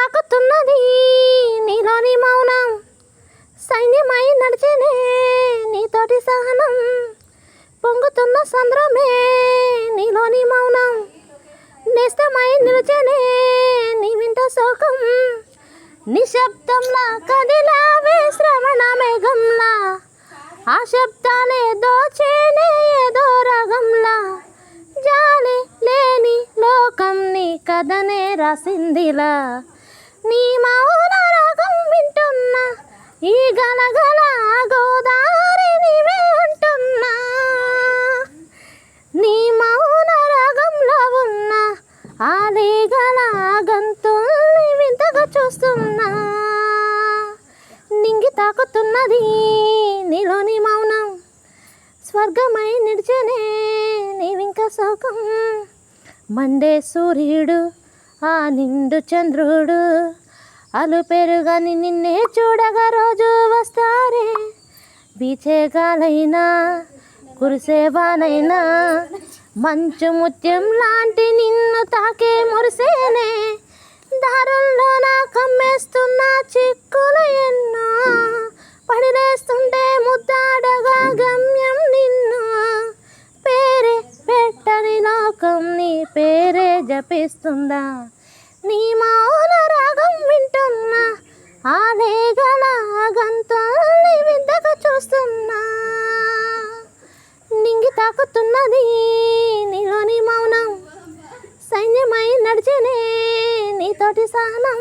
తాకుతున్నది నీలోని మౌనం, సైన్యమై నడిచేనే నీతోటి సహనం, పొంగుతున్న సంద్రమే నీలోని మౌనం, నేస్తమై నిలిచేనే నీ వింట శోకం, నిశ్శబ్దంలా కదిలావే శ్రవణ మేఘంలా, ఆ శబ్దాలే దోచేనే ఏదో రాగంలా, జాలి లేని లోకం నీ కథనే రాసిందిలా, నీ మౌన రాగం వింటున్నా ఈ గలగల గోదారి నీవే అంటున్నా, నీ మౌన రాగంలో ఉన్న ఆలీగల గంతుల్ని వింతగా చూస్తున్నా, నింగి తాకుతున్నది నీలోని మౌనం, స్వర్గమై నిడిచేనే నీవింక శోకం, మండే సూర్యుడు ఆ నిండు చంద్రుడు అలు పెరుగని నిన్నే చూడగా రోజు వస్తారే, బీచేగాలైనా కురిసేవానైనా మంచు ముత్యం లాంటి నిన్ను తాకే మురిసేనే, దారుల్లో నా కమ్మేస్తున్న చిక్కులు ఎన్నో పడిలేస్తుంటే ముద్దాడగా గమ్యం నిన్ను, పేరే పెట్టని లోకం నీ పేరే జపిస్తుందా, నీ మౌన రాగం వింటున్నా ఆలేగల గంతుల్ని వింతగా చూస్తున్నా, నింగి తాకుతున్నది నీలోని మౌనం, సైన్యమై నడిచేనే నీతోటి సహనం.